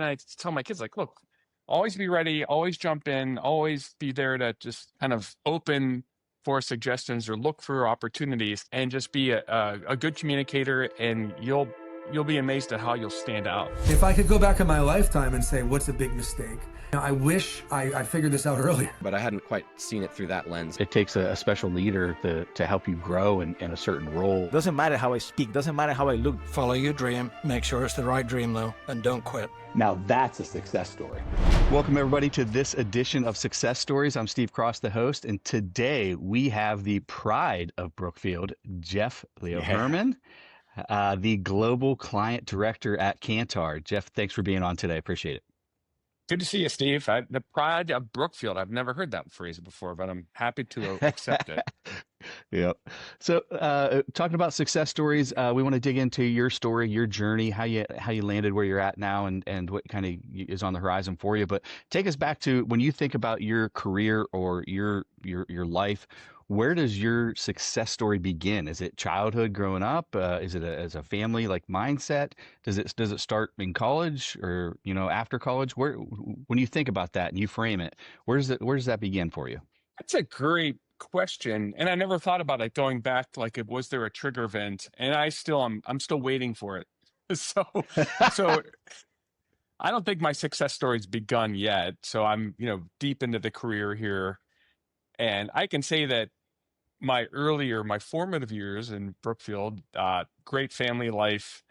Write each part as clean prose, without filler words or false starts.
And I tell my kids, like, look, always be ready, always jump in, always be there to just kind of open for suggestions or look for opportunities, and just be a good communicator, and you'll be amazed at how you'll stand out. If I could go back in my lifetime and say, what's a big mistake? I wish I figured this out earlier. But I hadn't quite seen it through that lens. It takes a special leader to help you grow in a certain role. Doesn't matter how I speak, doesn't matter how I look. Follow your dream. Make sure it's the right dream, though, and don't quit. Now that's a success story. Welcome, everybody, to this edition of Success Stories. I'm Steve Cross, the host, and today we have the pride of Brookfield, Jeff Leo Herrmann, the Global Client Director at Kantar. Jeff, thanks for being on today. Appreciate it. Good to see you, Steve. The pride of Brookfield. I've never heard that phrase before, but I'm happy to accept it. Yep. So, talking about success stories, we want to dig into your story, your journey, how you landed where you're at now, and what kind of is on the horizon for you. But take us back to when you think about your career or your life. Where does your success story begin? Is it childhood, growing up? Is it as a family like mindset? Does it start in college or after college? When you think about that and you frame it, where does that begin for you? That's a great question, and I never thought about it going back. Like, was there a trigger event? And I'm still waiting for it. So I don't think my success story's begun yet. So I'm deep into the career here, and I can say that my formative years in Brookfield, great family life,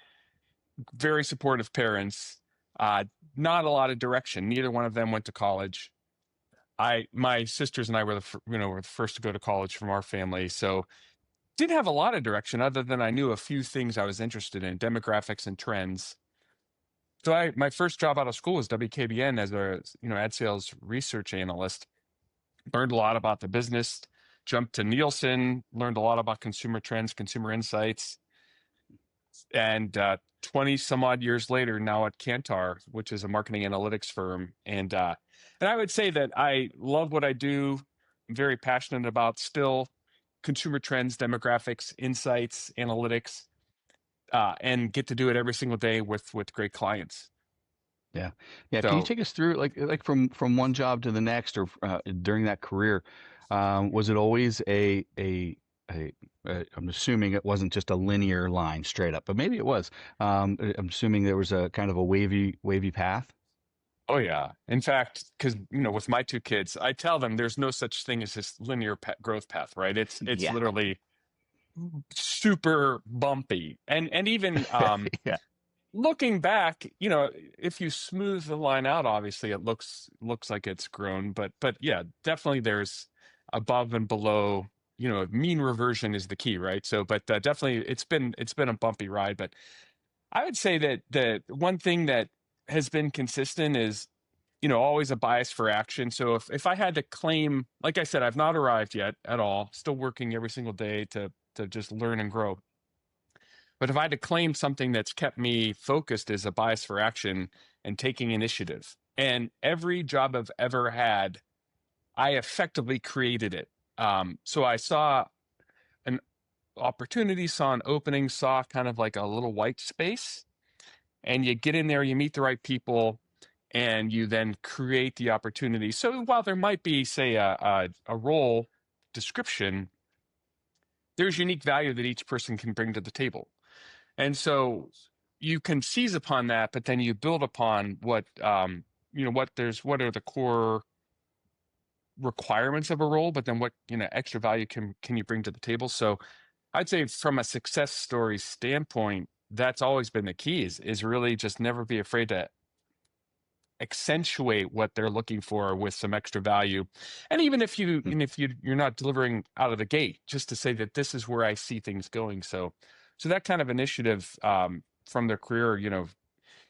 very supportive parents, not a lot of direction. Neither one of them went to college. My sisters and I were the first to go to college from our family, so didn't have a lot of direction other than I knew a few things I was interested in, demographics and trends. So my first job out of school was WKBN as a ad sales research analyst. Learned a lot about the business. Jumped to Nielsen, learned a lot about consumer trends, consumer insights, and 20 some odd years later, now at Kantar, which is a marketing analytics firm. And I would say that I love what I do. I'm very passionate about still consumer trends, demographics, insights, analytics, and get to do it every single day with great clients. Yeah. So, Can you take us through like from one job to the next, or during that career? Was it always I'm assuming it wasn't just a linear line straight up, but maybe it was. I'm assuming there was a kind of a wavy path. oh yeah. In fact, because with my two kids, I tell them there's no such thing as this linear growth path, right? It's Yeah. literally super bumpy, and even Yeah. looking back, if you smooth the line out, obviously it looks like it's grown, but yeah, definitely there's above and below. Mean reversion is the key, right? So, but definitely it's been a bumpy ride. But I would say that the one thing that has been consistent is always a bias for action. So if I had to claim, like I said, I've not arrived yet at all, still working every single day to just learn and grow. But if I had to claim something that's kept me focused, is a bias for action and taking initiative. And every job I've ever had, I effectively created it. So I saw an opportunity, saw an opening, saw kind of like a little white space, and you get in there, you meet the right people, and you then create the opportunity. So while there might be, say, a role description, there's unique value that each person can bring to the table. And so you can seize upon that, but then you build upon what are the core requirements of a role, but then what extra value can you bring to the table. So I'd say from a success story standpoint, that's always been the key, is really just never be afraid to accentuate what they're looking for with some extra value. And even if you're not delivering out of the gate, just to say that this is where I see things going. So that kind of initiative from their career,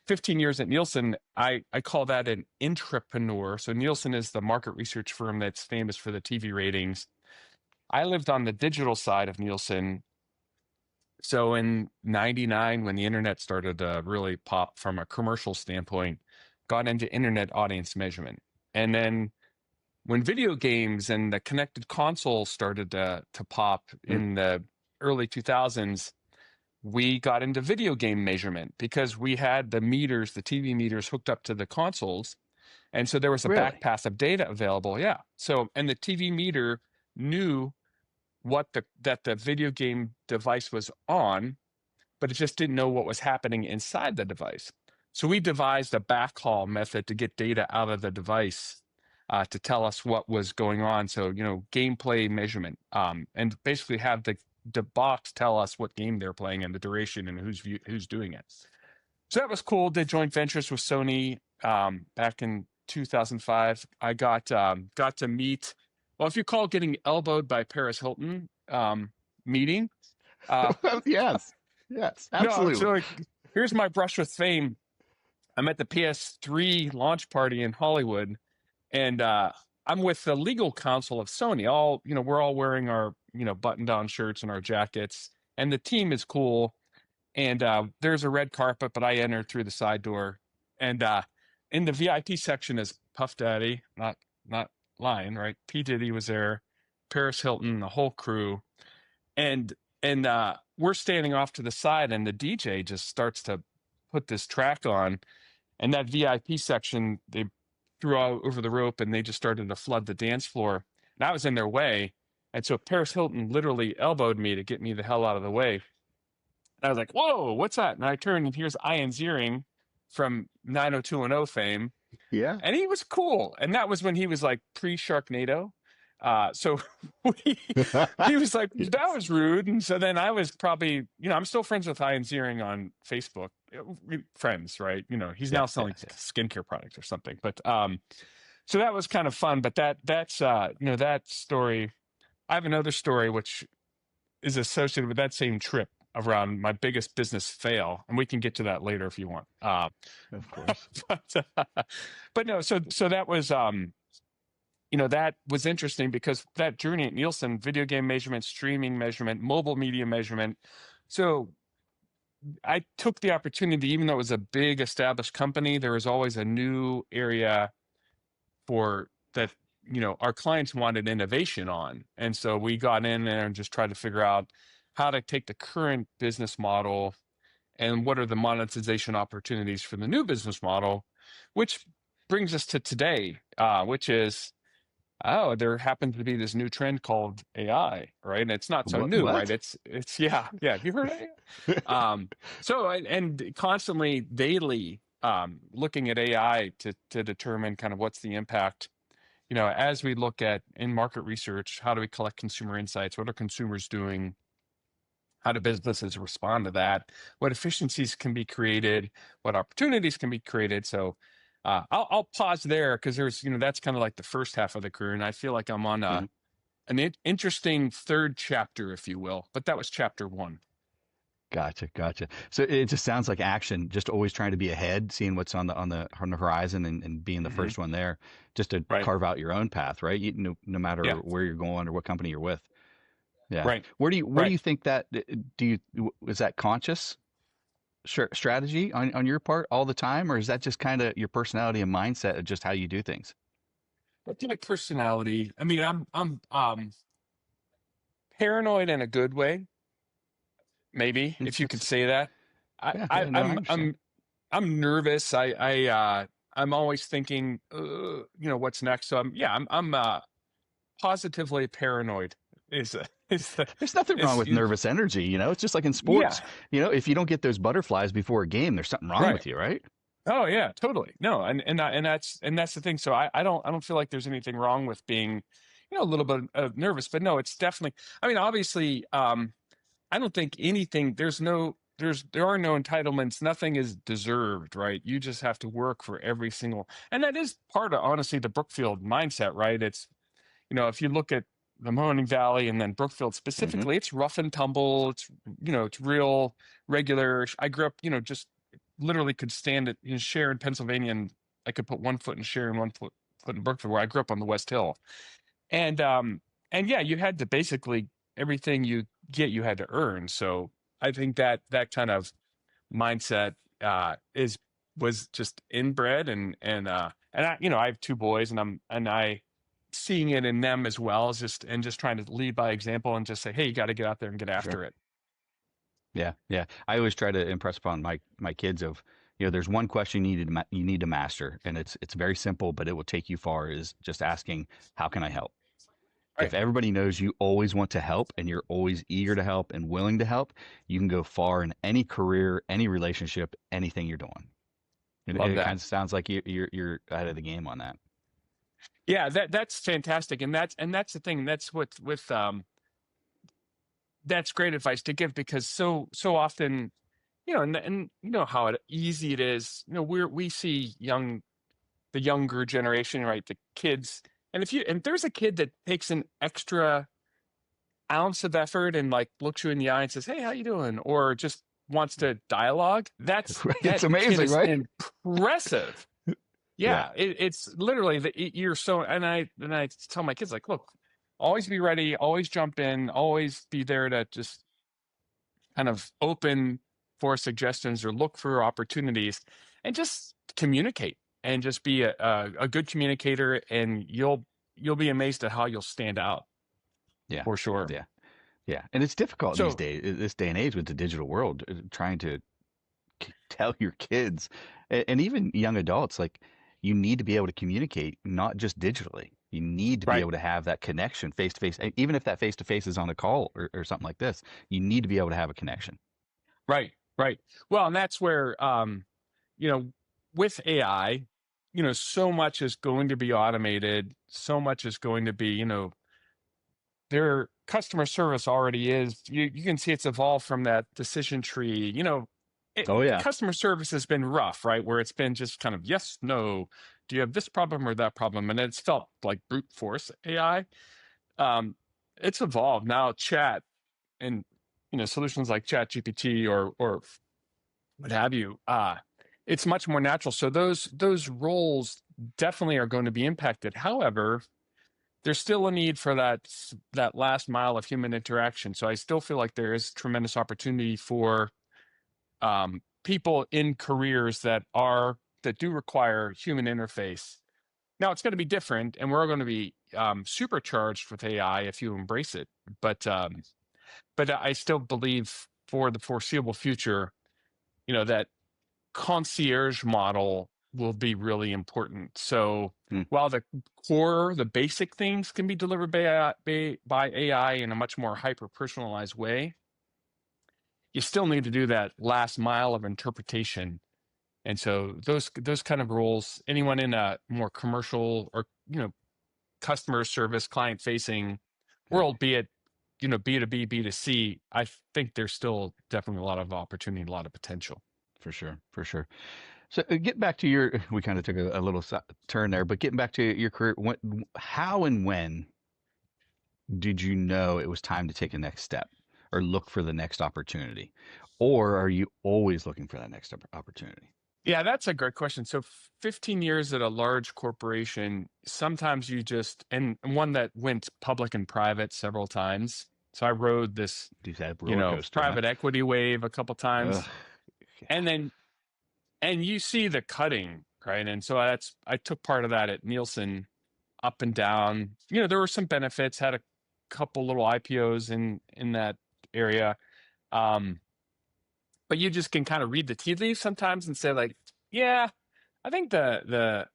15 years at Nielsen, I call that an intrapreneur. So Nielsen is the market research firm that's famous for the TV ratings. I lived on the digital side of Nielsen. So in 99, when the internet started to really pop from a commercial standpoint, got into internet audience measurement. And then when video games and the connected console started to pop in the early 2000s, we got into video game measurement because we had the meters, the TV meters hooked up to the consoles. And so there was a Really? back path of data available. Yeah. So, and the TV meter knew that the video game device was on, but it just didn't know what was happening inside the device. So we devised a backhaul method to get data out of the device to tell us what was going on. So, gameplay measurement, and basically have the box tell us what game they're playing and the duration and who's doing it. So that was cool. Did joint ventures with Sony back in 2005. I got to meet, well, if you call getting elbowed by Paris Hilton meeting. Yes, absolutely. No, so here's my brush with fame. I'm at the PS3 launch party in Hollywood, and I'm with the legal counsel of Sony. We're all wearing our button-down shirts and our jackets, and the team is cool. And there's a red carpet, but I entered through the side door, and in the VIP section is Puff Daddy, not lying, right? P Diddy was there, Paris Hilton, the whole crew, and we're standing off to the side, and the DJ just starts to put this track on, and that VIP section, they threw out over the rope, and they just started to flood the dance floor, and I was in their way, and so Paris Hilton literally elbowed me to get me the hell out of the way. And I was like, "Whoa, what's that?" And I turned, and here's Ian Ziering from 90210 fame. Yeah. And he was cool. And that was when he was like pre-Sharknado. So he was like, that was rude. And so then I was probably, I'm still friends with Ian Ziering on Facebook. Friends, right? He's now selling skincare products or something. But so that was kind of fun. But that's that story. I have another story which is associated with that same trip around my biggest business fail, and we can get to that later if you want. Of course. but no, so that was that was interesting because that journey at Nielsen, video game measurement, streaming measurement, mobile media measurement. So I took the opportunity, even though it was a big established company, there was always a new area for that our clients wanted innovation on, and so we got in there and just tried to figure out how to take the current business model and what are the monetization opportunities for the new business model, which brings us to today, which is, there happens to be this new trend called AI, right? And it's not so new, What? right? It's yeah. Have you heard AI? So, and constantly, daily, looking at AI to determine kind of what's the impact, as we look at in market research, how do we collect consumer insights? What are consumers doing? How do businesses respond to that? What efficiencies can be created? What opportunities can be created? So I'll pause there because there's, that's kind of like the first half of the career. And I feel like I'm on an interesting third chapter, if you will. But that was chapter one. Gotcha. So it just sounds like action, just always trying to be ahead, seeing what's on the horizon and being the first one there, just to carve out your own path, right? No matter where you're going or what company you're with. Yeah. Right. Where do you think that is that conscious strategy on your part all the time, or is that just kind of your personality and mindset of just how you do things? That's my personality. I mean, I'm paranoid in a good way, maybe, if you could say that. I'm nervous. I'm always thinking, what's next. So I'm positively paranoid. There's nothing wrong with nervous energy, it's just like in sports. If you don't get those butterflies before a game, there's something wrong with you, right? Oh yeah, totally. No, and that's the thing. So I don't feel like there's anything wrong with being, a little bit nervous, but no, it's definitely. I mean, obviously, I don't think anything. There are no entitlements. Nothing is deserved, right? You just have to work for every single, and that is part of honestly the Brookfield mindset, right? It's, if you look at the Mahoning Valley and then Brookfield specifically, it's rough and tumble. It's, it's real regular. I grew up, just literally could stand it in Share in Pennsylvania, and I could put one foot in Share and one foot in Brookfield, where I grew up on the West Hill. And yeah, you had to basically everything you get, you had to earn. So I think that kind of mindset was just inbred, and I, I have two boys, and I seeing it in them as well, as just trying to lead by example and just say, hey, you got to get out there and get after it. Yeah, yeah. I always try to impress upon my kids of, there's one question you need to master, and it's very simple, but it will take you far. Is just asking, how can I help? If Right. everybody knows you always want to help and you're always eager to help and willing to help, you can go far in any career, any relationship, anything you're doing. Love It kind that. of sounds like you're out of the game on that. Yeah, that's fantastic. And that's the thing. That's what with that's great advice to give, because so often, and you know how easy it is. We see the younger generation, right? The kids. And if there's a kid that takes an extra ounce of effort and like looks you in the eye and says, "Hey, how you doing?" or just wants to dialogue, Right? It's that kid amazing, is right? impressive. Yeah, Yeah, it's literally you're so. And I tell my kids, like, look, always be ready, always jump in, always be there to just kind of open for suggestions or look for opportunities, and just communicate and just be a good communicator, and you'll be amazed at how you'll stand out yeah, for sure. yeah, yeah. And it's difficult these So days, this day and age with the digital world, trying to tell your kids and even young adults, like, you need to be able to communicate, not just digitally. You need to be right, able to have that connection face to face, even if that face to face is on a call or something like this. You need to be able to have a connection. right, right. Well, and that's where you know, with AI, so much is going to be automated, so much is going to be, their customer service already is. You can see it's evolved from that decision tree. Oh yeah, Customer service has been rough, right? Where it's been just kind of yes, no. Do you have this problem or that problem? And it's felt like brute force AI. Um, it's evolved now. Chat and solutions like Chat GPT or what have you. It's much more natural. So those roles definitely are going to be impacted. However, there's still a need for that last mile of human interaction. So I still feel like there is tremendous opportunity for people in careers that do require human interface. Now it's going to be different, and we're going to be supercharged with AI if you embrace it. But I still believe for the foreseeable future, that concierge model will be really important. So Hmm, while the basic things can be delivered by AI in a much more hyper personalized way, you still need to do that last mile of interpretation. And so those kind of roles, anyone in a more commercial or customer service, client facing yeah, world, be it B2B, B2C, I think there's still definitely a lot of opportunity, a lot of potential. for sure, for sure. So get back to your. We kind of took a little turn there, but getting back to your career, how and when did you know it was time to take a next step or look for the next opportunity? Or are you always looking for that next opportunity? Yeah, that's a great question. So 15 years at a large corporation, sometimes and one that went public and private several times. So I rode this, Do that roller coaster, huh? private equity wave a couple Ugh, times. yeah. And then, and you see the cutting, right? And so I took part of that at Nielsen, up and down. There were some benefits, had a couple little IPOs in that area. Um, but you just can kind of read the tea leaves sometimes and say, like, yeah, I think the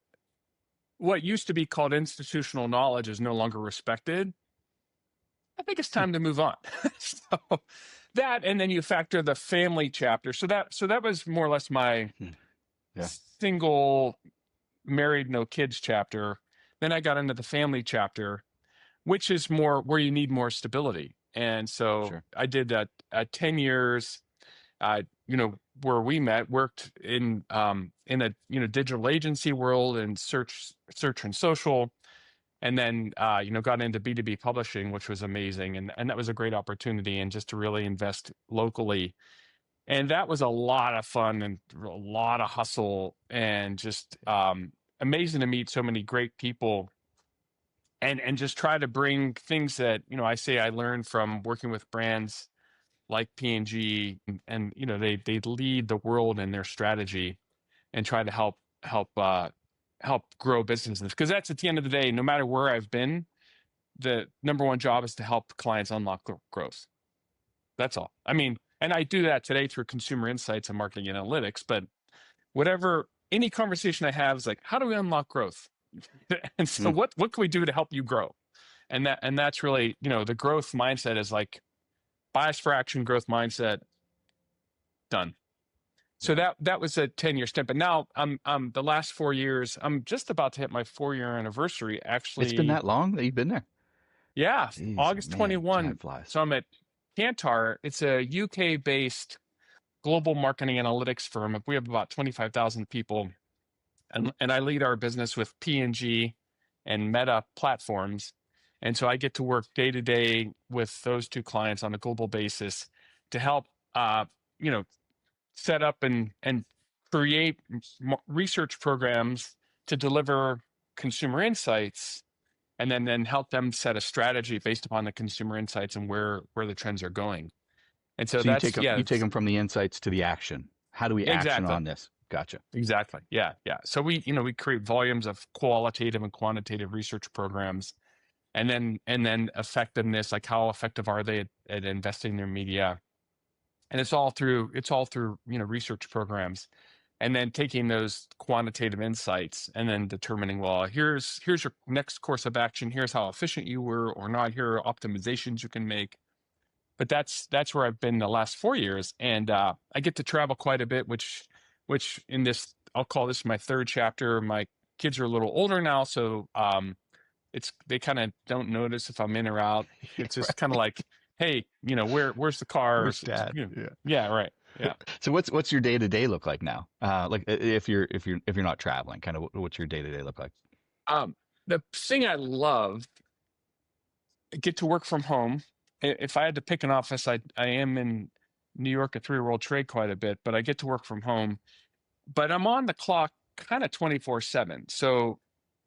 what used to be called institutional knowledge is no longer respected. I think it's time to move on. So that, and then you factor the family chapter. So that was more or less my Hmm, yeah, single married no kids chapter. Then I got into the family chapter, which is more where you need more stability. And so sure. I did that 10 years, where we met, worked in a digital agency world and search and social, and then got into B2B publishing, which was amazing, and that was a great opportunity, and just to really invest locally. And that was a lot of fun and a lot of hustle, and just amazing to meet so many great people, and just try to bring things that I say I learned from working with brands like P&G, and they lead the world in their strategy, and try to help grow businesses, because that's, at the end of the day, no matter where I've been, the number one job is to help clients unlock growth. That's all. I mean, And I do that today through consumer insights and marketing analytics. But any conversation I have is like, how do we unlock growth? And so Mm. what can we do to help you grow? And that's really, the growth mindset is like bias for action, growth mindset, done. So that was a 10-year stint. But now I'm the last 4 years, I'm just about to hit my 4-year anniversary. It's been Actually, that long that you've been there? yeah, Jeez, August man, 21. time flies. So I'm at Kantar. It's a UK based global marketing analytics firm. We have about 25,000 people, and I lead our business with P&G and Meta platforms. And so I get to work day to day with those two clients on a global basis to help, you know, set up and create research programs to deliver consumer insights, and then help them set a strategy based upon the consumer insights and where the trends are going. And so So you that's, you take them from the insights to the action. How do we action exactly. on this? Gotcha. Exactly. Yeah. Yeah. So we create volumes of qualitative and quantitative research programs, and then effectiveness, like how effective are they at investing in their media? And it's all through research programs, and then taking those quantitative insights and then determining, well, here's your next course of action. Here's how efficient you were or not. Here are optimizations you can make. But that's where I've been the last 4 years, and I get to travel quite a bit, which in this, I'll call this my third chapter. My kids are a little older now, so they kind of don't notice if I'm in or out. It's just kind of like, hey, where's the car? Where's dad? Yeah. Yeah, right. Yeah. So what's your day to day look like now? Like if you're not traveling, kind of what's your day to day look like? The thing I love, I get to work from home. If I had to pick an office, I am in New York at Three World Trade quite a bit, but I get to work from home. But I'm on the clock kind of 24/7. So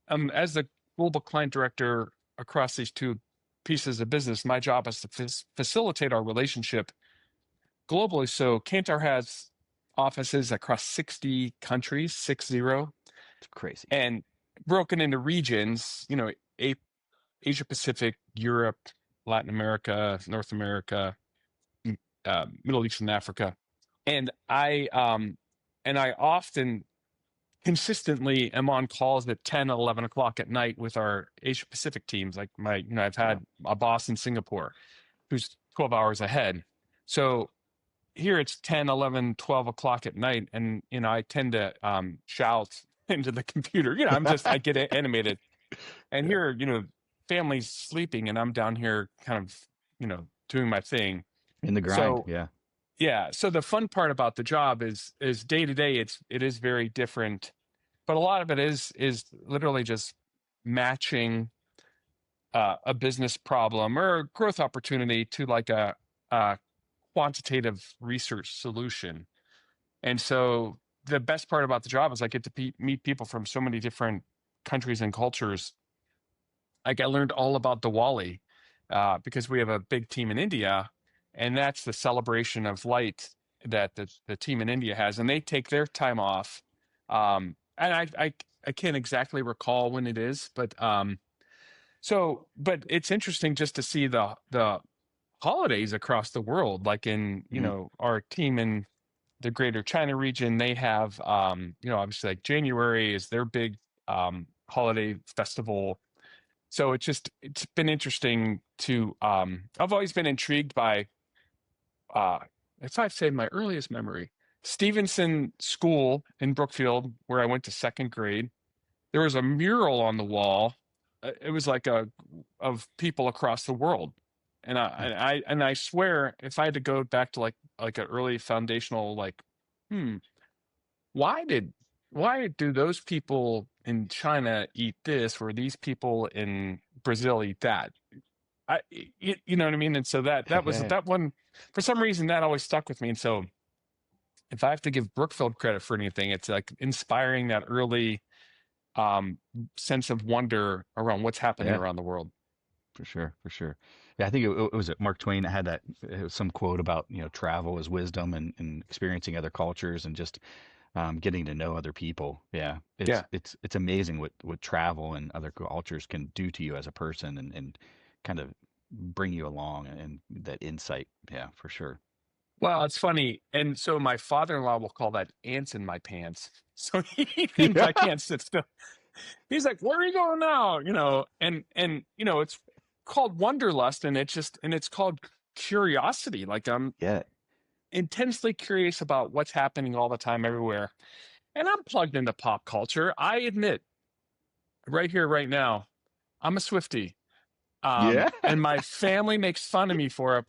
as the global client director across these two pieces of business, my job is to facilitate our relationship globally. So Kantar has offices across 60 countries, 60, It's crazy. and broken into regions, Asia Pacific, Europe, Latin America, North America, Middle East and Africa. And I often consistently am on calls at 10, 11 o'clock at night with our Asia Pacific teams. Like I've had a boss in Singapore who's 12 hours ahead. So here it's 10, 11, 12 o'clock at night. And, I tend to shout into the computer. I get animated. And here, family's sleeping and I'm down here kind of, doing my thing. In the grind. So, yeah. Yeah. So the fun part about the job is day to day, it is very different, but a lot of it is literally just matching a business problem or a growth opportunity to like a quantitative research solution. And so the best part about the job is I get to meet people from so many different countries and cultures. Like I learned all about Diwali because we have a big team in India, and that's the celebration of light that the team in India has, and they take their time off. And I can't exactly recall when it is, but but it's interesting just to see the holidays across the world. Like in our team in the Greater China region, they have obviously like January is their big holiday festival. So it's been interesting to I've always been intrigued by if I say my earliest memory, Stevenson School in Brookfield, where I went to second grade. There was a mural on the wall. It was like of people across the world, and I swear if I had to go back to like an early foundational why do those people in China eat this or these people in Brazil eat that? You know what I mean? And so that was that one, for some reason that always stuck with me. And so if I have to give Brookfield credit for anything, it's like inspiring that early sense of wonder around what's happening around the world. For sure. Yeah, I think it was Mark Twain that had that. It was some quote about travel is wisdom and experiencing other cultures and just getting to know other people. Yeah, it's amazing what travel and other cultures can do to you as a person and kind of bring you along and that insight. Yeah, for sure. Well, it's funny. And so my father-in-law will call that ants in my pants. So he thinks Yeah. I can't sit still. He's like, "Where are you going now?" And it's called wanderlust, and it's called curiosity. Like I'm Yeah. intensely curious about what's happening all the time everywhere. And I'm plugged into pop culture. I admit right here, right now, I'm a Swiftie. Yeah. And my family makes fun of me for it.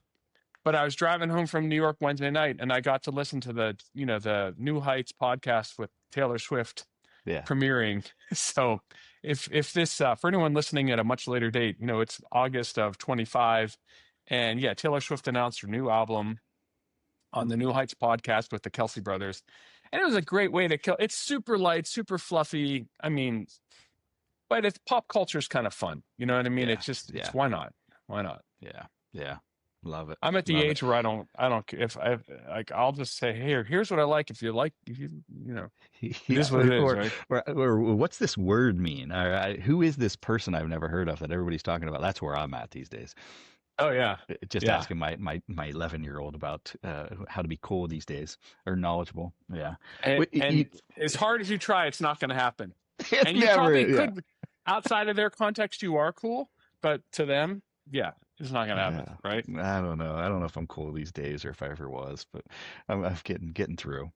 But I was driving home from New York Wednesday night, and I got to listen to the New Heights podcast with Taylor Swift Yeah. premiering. So if this for anyone listening at a much later date, it's August of 25, and yeah, Taylor Swift announced her new album on the New Heights podcast with the Kelsey brothers, and it was a great way to kill. It's super light, super fluffy. I mean, but it's pop culture is kind of fun. You know what I mean? Yeah. It's why not? Why not? Yeah. Yeah. Love it. I'm at the Love age where I don't if I like I'll just say, "Hey, here's what I like. If it. it is what it is, right?" Or what's this word mean? Who is this person I've never heard of that everybody's talking about? That's where I'm at these days. Oh yeah, Just yeah. asking my 11-year-old about how to be cool these days or knowledgeable. Yeah. And as hard as you try, it's not going to happen. It's And you never, probably yeah. could, outside of their context, you are cool, but to them, yeah, it's not going to happen, Yeah. right? I don't know. I don't know if I'm cool these days or if I ever was, but I'm getting through.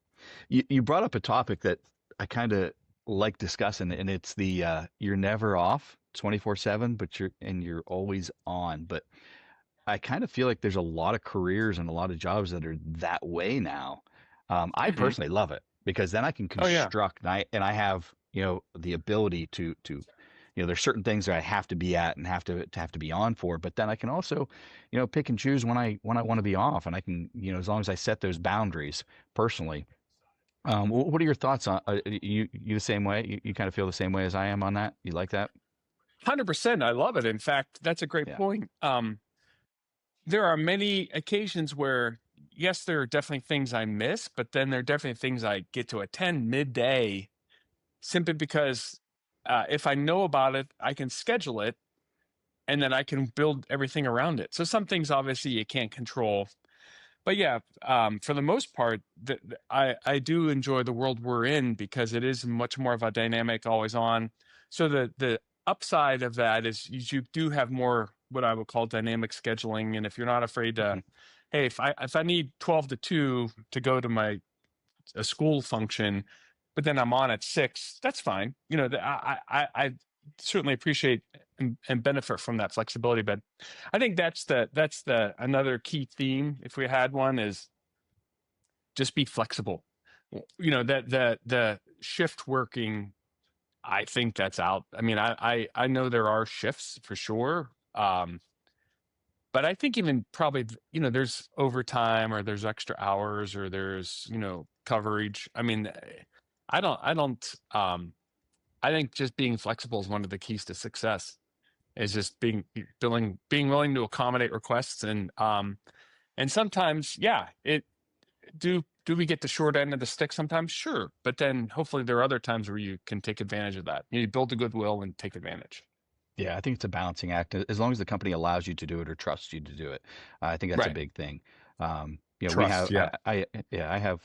You brought up a topic that I kind of like discussing, and it's the you're never off 24/7, but you're always on. But I kind of feel like there's a lot of careers and a lot of jobs that are that way now. I Hmm. personally love it because then I can Oh yeah, construct and I have, the ability to there's certain things that I have to be at and have to be on for, but then I can also, pick and choose when I want to be off, and I can, as long as I set those boundaries personally. What are your thoughts on you the same way? You kind of feel the same way as I am on that? You like that? 100%. I love it. In fact, that's a great Yeah. point. There are many occasions where, yes, there are definitely things I miss, but then there are definitely things I get to attend midday simply because if I know about it, I can schedule it and then I can build everything around it. So some things obviously you can't control. But yeah, for the most part, I do enjoy the world we're in because it is much more of a dynamic, always on. So the upside of that is you do have more what I would call dynamic scheduling, and if you're not afraid to, Mhm. hey, if I need 12 to 2 to go to a school function, but then I'm on at 6, that's fine. I certainly appreciate and benefit from that flexibility, but I think that's the another key theme, if we had one, is just be flexible. That the shift working, I think that's out. I mean, I know there are shifts for sure. But I think even probably, there's overtime or there's extra hours or there's, coverage. I mean, I don't, I think just being flexible is one of the keys to success, is just being willing to accommodate requests. And sometimes, yeah, do we get the short end of the stick sometimes? Sure. But then hopefully there are other times where you can take advantage of that. You build a goodwill and take advantage. Yeah, I think it's a balancing act. As long as the company allows you to do it or trusts you to do it, I think that's a Right. big thing. We Trust. have, Yeah. I have,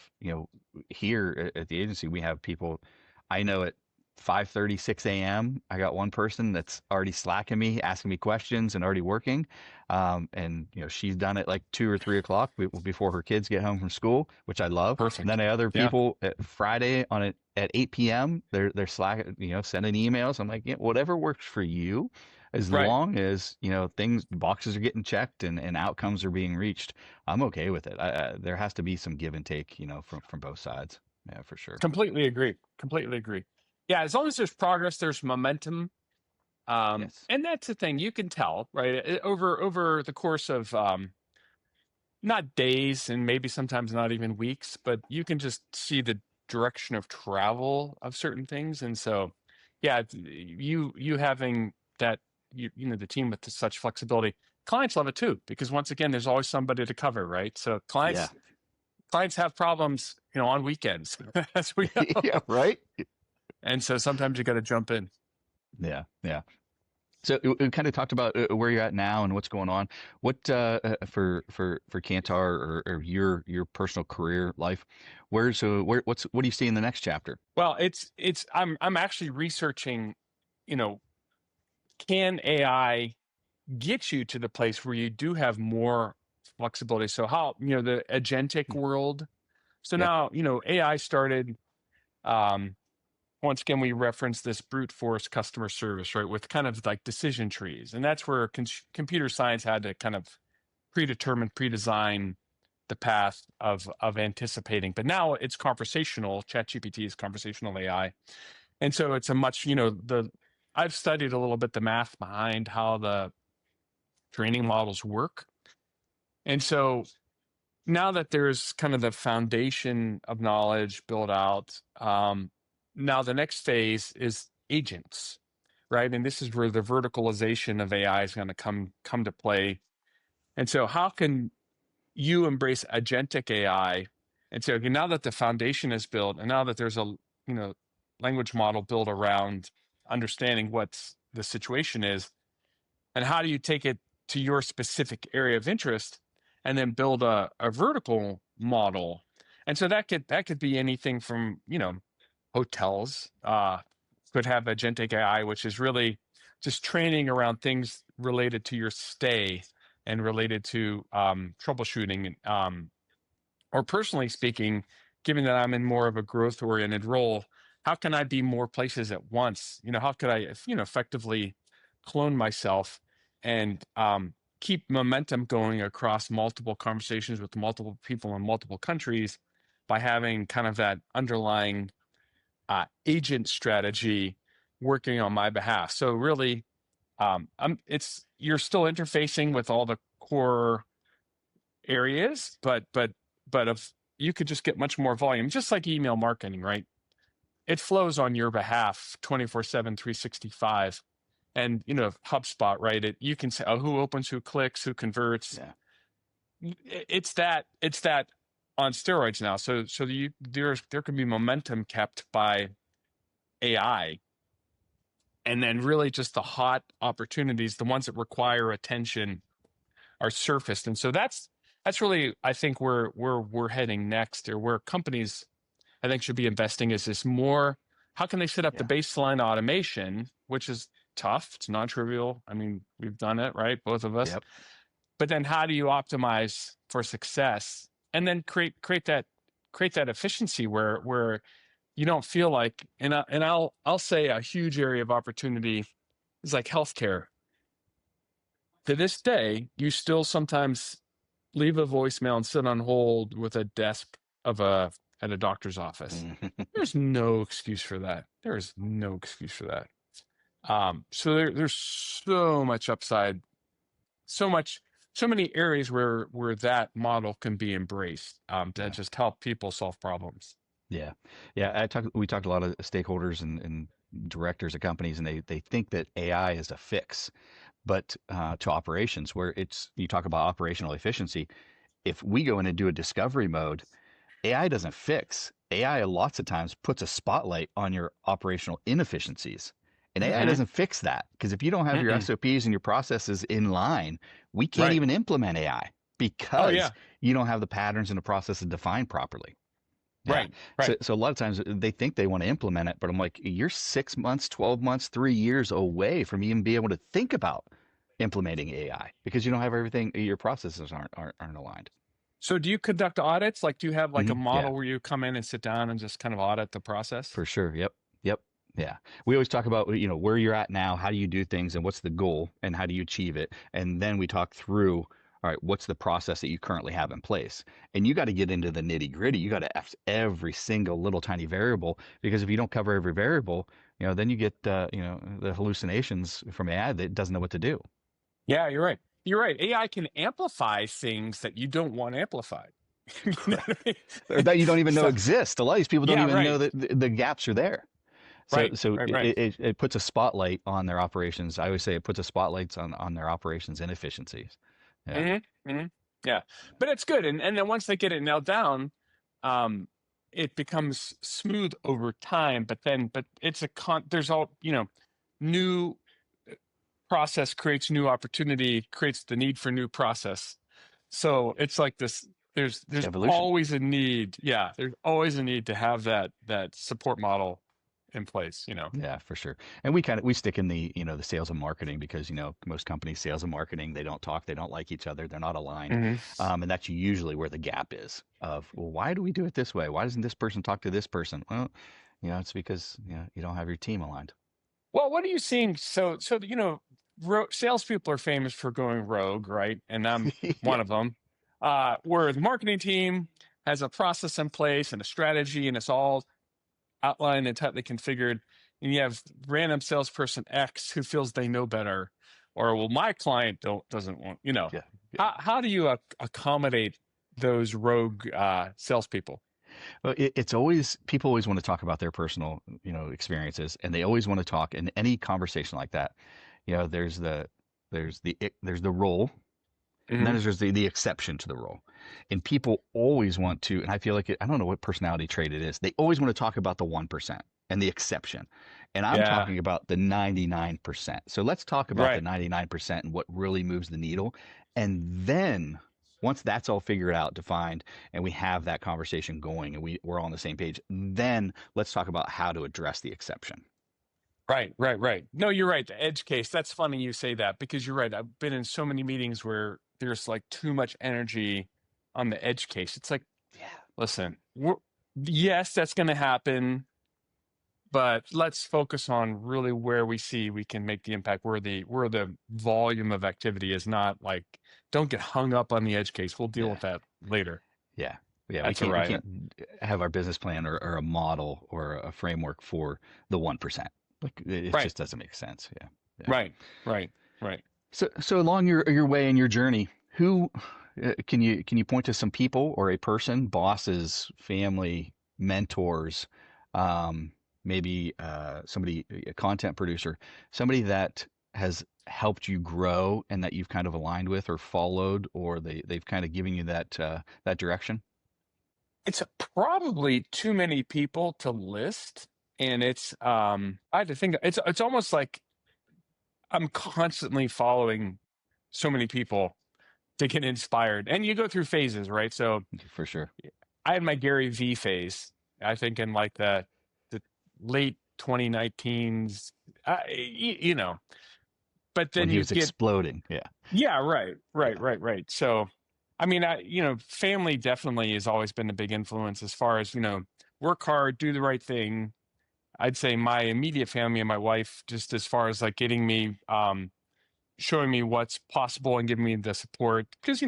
here at the agency, we have people I know at 5:30, 6 a.m. I got one person that's already slacking me, asking me questions and already working. And she's done it like 2 or 3 o'clock before her kids get home from school, which I love. And Perfect. then I other Yeah. people at Friday at 8 p.m. They're slacking, sending emails. I'm like, yeah, whatever works for you, as Right. long as boxes are getting checked and outcomes are being reached. I'm okay with it. There has to be some give and take, from both sides. Yeah, for sure. Completely agree. Completely agree. Yeah, as long as there's progress, there's momentum. Yes. And that's the thing you can tell, right? Over the course of not days and maybe sometimes not even weeks, but you can just see the direction of travel of certain things. And so, yeah, you having that, the team with such flexibility, clients love it too, because once again, there's always somebody to cover, right? So Yeah. clients have problems, on weekends, as we know. Yeah, right? And so sometimes you got to jump in. Yeah, yeah. So we kind of talked about where you're at now and what's going on. What for Kantar or your personal career life? What do you see in the next chapter? Well, I'm actually researching, you know, can AI get you to the place where you do have more flexibility? So how, the agentic world. So Yeah. now, AI started, um, once again, we reference this brute force customer service, right? With kind of like decision trees. And that's where computer science had to kind of predetermine, pre-design the path of anticipating. But now it's conversational. ChatGPT is conversational AI. And so it's a much, I've studied a little bit the math behind how the training models work. And so now that there's kind of the foundation of knowledge built out, now the next phase is agents, right? And this is where the verticalization of AI is going to come to play. And so how can you embrace agentic AI and say, okay, now that the foundation is built and now that there's a, language model built around understanding what the situation is, and how do you take it to your specific area of interest and then build a vertical model? And so that could be anything from, hotels could have agentic AI, which is really just training around things related to your stay and related to troubleshooting. Or personally speaking, given that I'm in more of a growth oriented role, how can I be more places at once? How could I, effectively clone myself and keep momentum going across multiple conversations with multiple people in multiple countries by having kind of that underlying agent strategy working on my behalf. So really, you're still interfacing with all the core areas, but if you could just get much more volume, just like email marketing, right? It flows on your behalf 24/7, 365. And HubSpot, right? You can say, oh, who opens, who clicks, who converts. Yeah. It's that on steroids now. So there can be momentum kept by AI, and then really just the hot opportunities, the ones that require attention, are surfaced. And so that's really, I think, where we're heading next, or where companies, I think, should be investing, is this more, how can they set up the baseline automation, which is tough, it's non-trivial. I mean, we've done it, right? Both of us. Yep. But then how do you optimize for success, and then create that efficiency where you don't feel like, and I'll say a huge area of opportunity is like healthcare. To this day, you still sometimes leave a voicemail and sit on hold with a desk at a doctor's office. There's no excuse for that. There is no excuse for that. So there's so much upside, so many areas where that model can be embraced, to just help people solve problems. Yeah. Yeah. We talked a lot of stakeholders and directors of companies, and they think that AI is a fix, but to operations, where you talk about operational efficiency. If we go in and do a discovery mode, AI doesn't fix. AI lots of times puts a spotlight on your operational inefficiencies. And AI Mm-hmm. doesn't fix that, because if you don't have your SOPs and your processes in line, we can't Right. even implement AI Oh, because yeah. you don't have the patterns and the processes defined properly. Yeah. Right. So a lot of times they think they want to implement it, but I'm like, you're 6 months, 12 months, 3 years away from even being able to think about implementing AI, because you don't have everything, your processes aren't aligned. So do you conduct audits? Like, do you have like a Yeah, model where you come in and sit down and just kind of audit the process? for sure. Yep. Yeah. We always talk about, where you're at now, how do you do things, and what's the goal, and how do you achieve it? And then we talk through, all right, what's the process that you currently have in place? And you got to get into the nitty gritty. You got to F every single little tiny variable, because if you don't cover every variable, then you get, the hallucinations from AI that doesn't know what to do. Yeah, you're right. You're right. AI can amplify things that you don't want amplified. You know what I mean? Or that you don't even know So, exist. A lot of these people don't yeah, even know right. that the gaps are there. So, Right. so Right. Right. it puts a spotlight on their operations. I always say it puts a spotlight on their operations inefficiencies. Yeah. Yeah, but it's good. And then once they get it nailed down, um, it becomes smooth over time. But it's there's all, new process creates new opportunity, creates the need for new process. So it's like this, It's there's evolution. always a need. Yeah, there's always a need to have that support model in place, you know. Yeah, for sure. And we stick in the, the sales and marketing because, most companies, sales and marketing, they don't talk, they don't like each other, they're not aligned. Hmm. And that's usually where the gap is of, well, why do we do it this way? Why doesn't this person talk to this person? Well, it's because, you don't have your team aligned. Well, what are you seeing? So salespeople are famous for going rogue, right? And I'm one Yeah. of them. Where the marketing team has a process in place and a strategy, and it's all outlined and tightly configured. And you have random salesperson X who feels they know better, or well, my client doesn't want. Yeah. Yeah. How do you accommodate those rogue salespeople? Well, it's always, people always want to talk about their personal, experiences, and they always want to talk in any conversation like that. There's the role, and then Hmm. there's the exception to the role. And people always want to, and I feel like I don't know what personality trait it is. They always want to talk about the 1% and the exception. And I'm Yeah, talking about the 99%. So let's talk about the right. 99% and what really moves the needle. And then once that's all figured out, defined, and we have that conversation going and we're all on the same page, then let's talk about how to address the exception. Right. No, you're right. The edge case. That's funny you say that because you're right. I've been in so many meetings where there's like too much energy on the edge case. It's like, Yeah. listen, yes, that's going to happen, but let's focus on really where we see we can make the impact, where the volume of activity is not like, don't get hung up on the edge case. We'll deal Yeah. with that later. Yeah. Yeah. We That's a can't we riot. can't have our business plan or a model or a framework for the 1%. Like it Right, just doesn't make sense. Yeah. Yeah. right, right, right. So along your way and your journey, who can you point to some people or a person, bosses, family, mentors, um, maybe somebody, a content producer, somebody that has helped you grow and that you've kind of aligned with or followed, or they've kind of given you that direction? It's probably too many people to list, and I had to think it's almost like I'm constantly following so many people to get inspired. And you go through phases, right? So For sure. I had my Gary V phase, I think in like the late 2019s, you know, but When then he you was get, exploding. Yeah. yeah, right, right, Yeah. right, right. So, I mean, family definitely has always been a big influence as far as, work hard, do the right thing. I'd say my immediate family and my wife, just as far as like getting me, showing me what's possible and giving me the support. Because,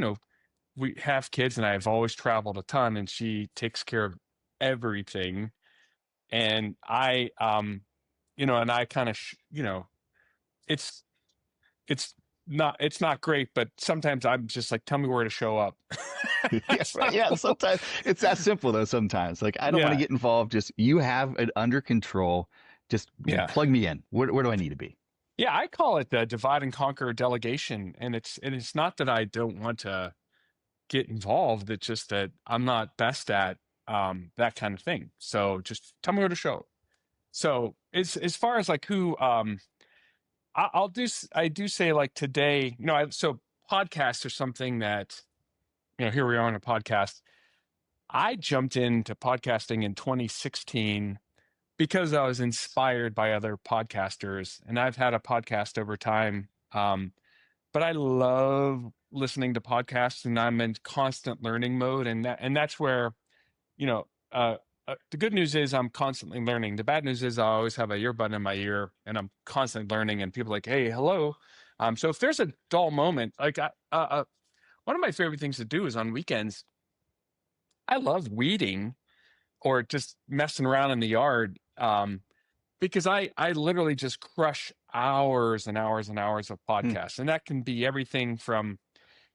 we have kids and I've always traveled a ton and she takes care of everything. And and I kind of, it's, it's not great, but sometimes I'm just like, tell me where to show up. Yeah, So, right. Yeah, sometimes it's that simple though. Sometimes, like I don't want to yeah, get involved. Just you have it under control. Just yeah. plug me in. Where do I need to be? Yeah, I call it the divide and conquer delegation. And it's not that I don't want to get involved. It's just that I'm not best at that kind of thing. So just tell me where to show. So as far as like who I do say like today, so podcasts are something that, here we are on a podcast. I jumped into podcasting in 2016 because I was inspired by other podcasters, and I've had a podcast over time. But I love listening to podcasts, and I'm in constant learning mode, and that's where, you know, uh, the good news is I'm constantly learning. The bad news is I always have a earbud in my ear, and I'm constantly learning. And people are like, "Hey, hello." So if there's a dull moment, like one of my favorite things to do is on weekends. I love weeding or just messing around in the yard. Because I literally just crush hours and hours and hours of Hmm. podcasts. And that can be everything from,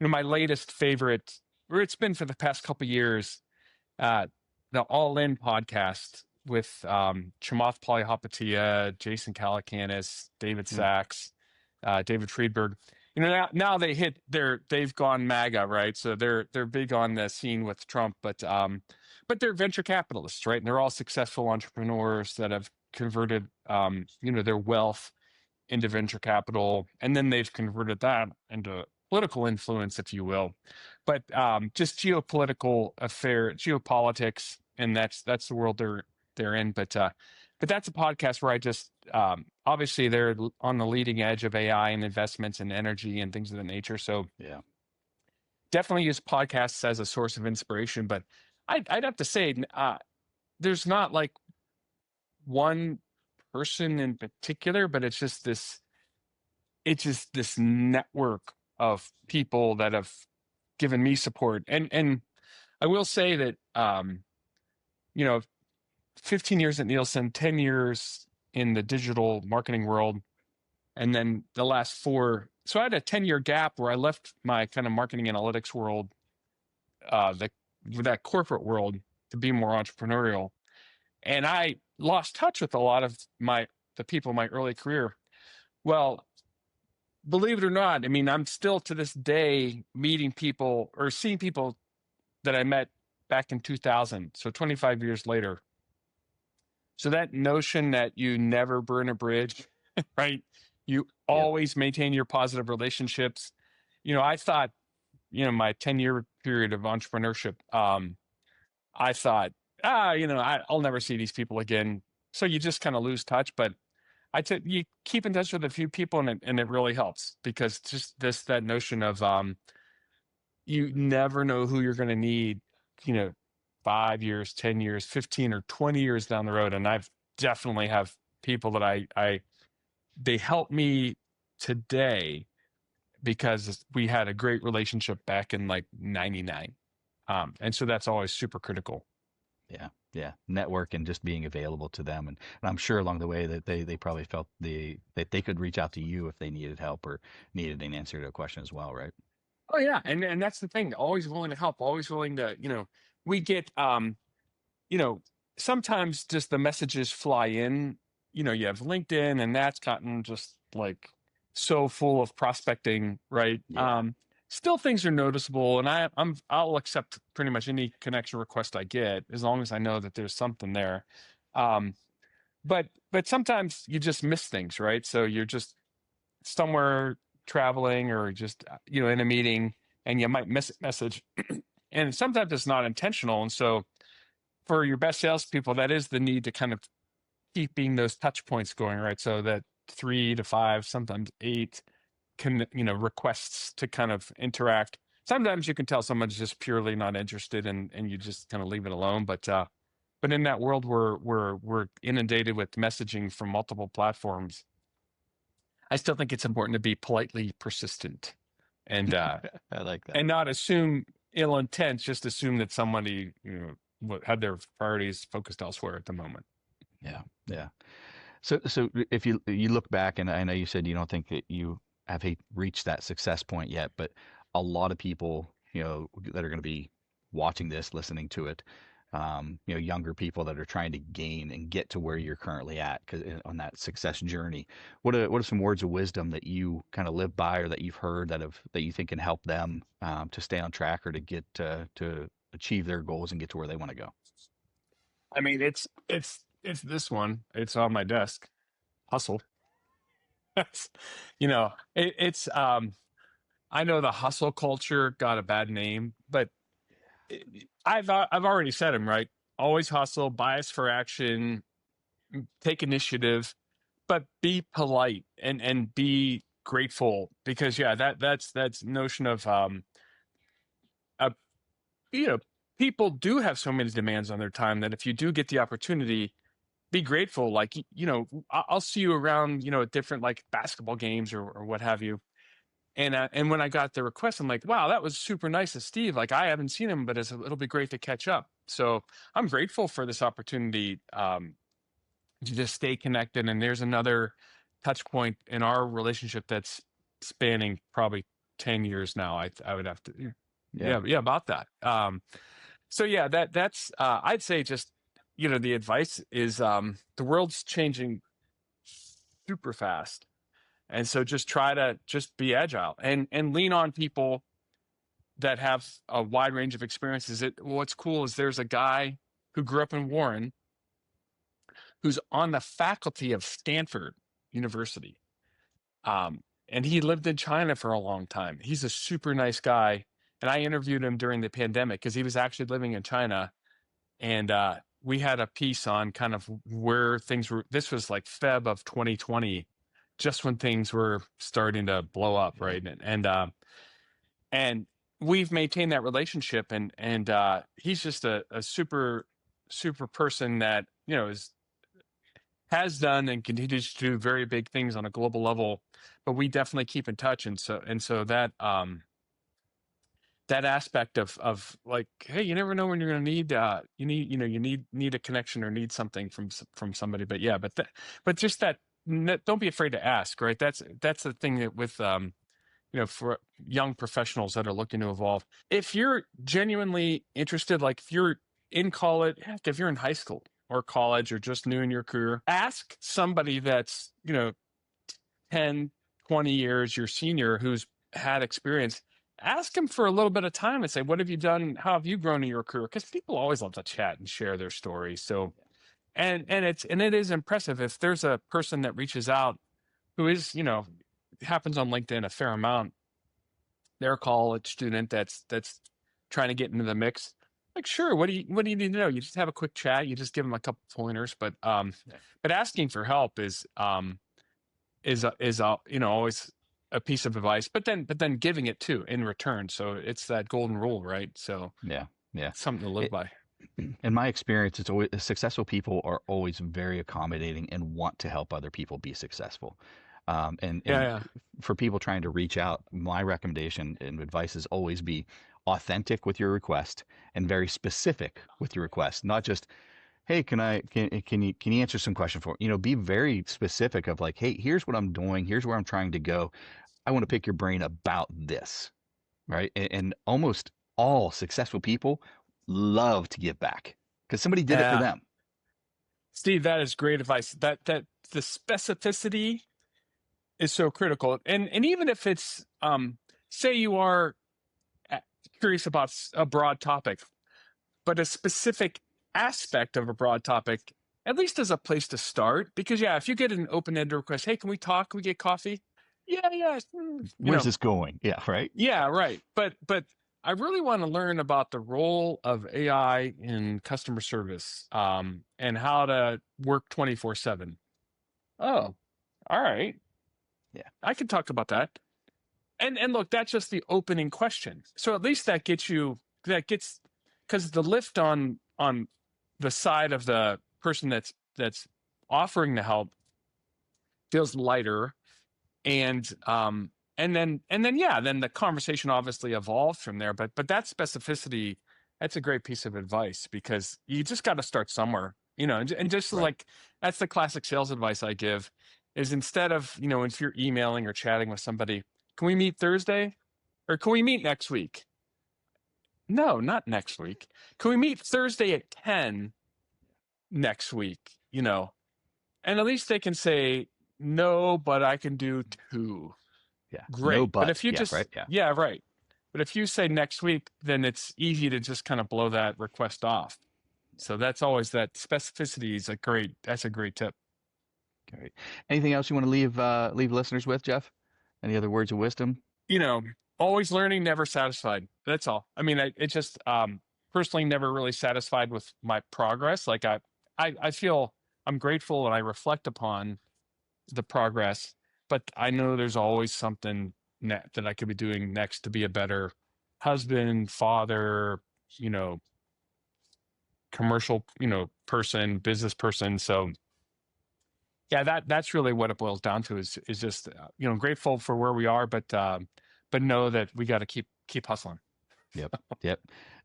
my latest favorite, or it's been for the past couple of years, uh, the All In podcast with Chamath Palihapitiya, Jason Calacanis, David Hmm. Sachs, David Friedberg. Now they've gone MAGA, right? So they're big on the scene with Trump, but they're venture capitalists, right? And they're all successful entrepreneurs that have converted their wealth into venture capital, and then they've converted that into political influence, if you will. But just geopolitics, and that's the world they're in. But that's a podcast where I just obviously they're on the leading edge of AI and investments in energy and things of that nature. So Yeah. definitely use podcasts as a source of inspiration. But I'd have to say there's not like one person in particular, but it's just this network of people that have given me support. And I will say that 15 years at Nielsen, 10 years in the digital marketing world, and then the last 4. So I had a 10-year gap where I left my kind of marketing analytics world, that corporate world, to be more entrepreneurial. And I lost touch with a lot of the people in my early career. Well, believe it or not, I mean, I'm still to this day meeting people or seeing people that I met back in 2000. So 25 years later. So that notion that you never burn a bridge, right? You always maintain your positive relationships. I thought, my 10-year period of entrepreneurship, I thought, I'll never see these people again. So you just kind of lose touch. But you keep in touch with a few people, and it really helps, because just that notion of you never know who you're going to need, 5 years, 10 years, 15 or 20 years down the road. And I've definitely have people that they help me today because we had a great relationship back in like 99. And so that's always super critical. Yeah. Network and just being available to them. And I'm sure along the way that they probably felt that they could reach out to you if they needed help or needed an answer to a question as well, right? Oh yeah. And that's the thing. Always willing to help, always willing to, we get, sometimes just the messages fly in, you have LinkedIn, and that's gotten just like so full of prospecting, right? Yeah. Still things are noticeable, and I'll accept pretty much any connection request I get as long as I know that there's something there. But sometimes you just miss things, right? So you're just somewhere traveling or just, in a meeting, and you might miss a message. And sometimes it's not intentional. And so for your best salespeople, that is the need to kind of keeping those touch points going, right? So that 3 to 5, sometimes 8 requests to kind of interact. Sometimes you can tell someone's just purely not interested, and you just kind of leave it alone. But in that world where we're inundated with messaging from multiple platforms, I still think it's important to be politely persistent, and I like that. and not assume ill intent. Just assume that somebody had their priorities focused elsewhere at the moment. Yeah. So if you look back, and I know you said you don't think that you have reached that success point yet, but a lot of people, that are going to be watching this, listening to it, younger people that are trying to gain and get to where you're currently at on that success journey. What are some words of wisdom that you kind of live by, or that you've heard that you think can help them to stay on track, or to get to achieve their goals and get to where they want to go? I mean, it's this one. It's on my desk. Hustle. It's I know the hustle culture got a bad name, but I've already said them, right. Always hustle, bias for action, take initiative, but be polite and be grateful, because that's notion of people do have so many demands on their time that if you do get the opportunity, be grateful. Like, I'll see you around, at different like basketball games or what have you. And when I got the request, I'm like, wow, that was super nice of Steve. Like, I haven't seen him, but it'll be great to catch up. So I'm grateful for this opportunity to just stay connected. And there's another touch point in our relationship that's spanning probably 10 years now. I would have to, yeah, about that. So yeah, that's I'd say just, the advice is the world's changing super fast. And so just try to just be agile and lean on people that have a wide range of experiences. What's cool is there's a guy who grew up in Warren who's on the faculty of Stanford University. And he lived in China for a long time. He's a super nice guy. And I interviewed him during the pandemic because he was actually living in China. And we had a piece on kind of where things were. This was like Feb of 2020, just when things were starting to blow up, right? And we've maintained that relationship. And he's just a super person that, you know, has done and continues to do very big things on a global level. But we definitely keep in touch. And so that that aspect of like, hey, you never know when you're going to need you need a connection or need something from somebody. But yeah, but just that, don't be afraid to ask, right? That's the thing that with for young professionals that are looking to evolve, if you're genuinely interested, like if you're in college, heck, if you're in high school or college or just new in your career, ask somebody that's 10, 20 years your senior who's had experience. Ask them for a little bit of time and say, what have you done? How have you grown in your career? Because people always love to chat and share their stories. So, and it is impressive if there's a person that reaches out who is, happens on LinkedIn a fair amount. They're a college student that's trying to get into the mix. Like, sure, what do you need to know? You just have a quick chat. You just give them a couple pointers, but asking for help is always a piece of advice, but then giving it too in return. So it's that golden rule, right? So yeah, something to live by. In my experience, it's always successful people are always very accommodating and want to help other people be successful. And for people trying to reach out, my recommendation and advice is always be authentic with your request and very specific with your request, not just, hey, can you answer some question for me? Be very specific of like, hey, here's what I'm doing. Here's where I'm trying to go. I want to pick your brain about this, right? And almost all successful people love to give back because somebody did it for them. Steve, that is great advice. That the specificity is so critical. And even if it's, say you are curious about a broad topic, but a specific aspect of a broad topic, at least as a place to start. Because if you get an open-ended request, hey, can we talk? Can we get coffee? Yeah. Where's this going? Yeah, right. Yeah, right. But I really want to learn about the role of AI in customer service, and how to work 24/7. Oh, all right. Yeah, I can talk about that. And look, that's just the opening question. So at least because the lift on the side of the person that's offering the help feels lighter, and then the conversation obviously evolves from there. But that specificity, that's a great piece of advice, because you just got to start somewhere, and just right. Like, that's the classic sales advice I give, is instead of, if you're emailing or chatting with somebody, can we meet Thursday, or can we meet next week? No, not next week. Can we meet Thursday at 10 next week? And at least they can say, no, but I can do 2. Yeah. Great. No, but if you right. Right. But if you say next week, then it's easy to just kind of blow that request off. So that's always, that specificity is that's a great tip. Great. Anything else you want to leave listeners with, Jeff? Any other words of wisdom? Always learning, never satisfied. That's all. I mean, it just personally never really satisfied with my progress. Like I feel I'm grateful and I reflect upon the progress, but I know there's always something that I could be doing next to be a better husband, father, commercial, person, business person. So yeah, that's really what it boils down to, is just, grateful for where we are, but know that we got to keep hustling. Yep.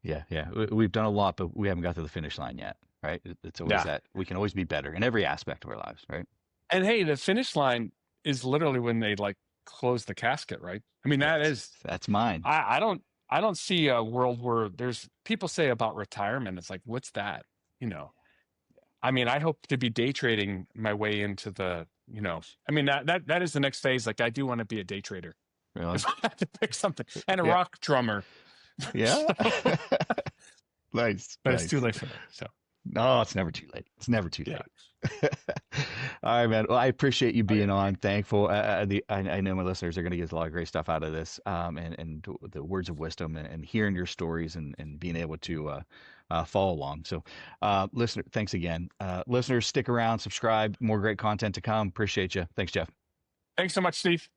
Yeah. We've done a lot, but we haven't got to the finish line yet, right? It's always that we can always be better in every aspect of our lives, right? And hey, the finish line is literally when they close the casket, right? I mean, that's mine. I don't see a world where there's people say about retirement. It's like, what's that? I mean, I hope to be day trading my way into the, I mean, that is the next phase. Like, I do want to be a day trader. Really? If I had to pick something, and a rock drummer. Yeah. Nice. But it's too late for that. So No, it's never too late. It's never too Yeah. late. All right, man. Well, I appreciate you being Okay. on. Thankful. I know my listeners are going to get a lot of great stuff out of this, and the words of wisdom and hearing your stories and being able to follow along. So, listener, thanks again. Listeners, stick around, subscribe. More great content to come. Appreciate you. Thanks, Jeff. Thanks so much, Steve.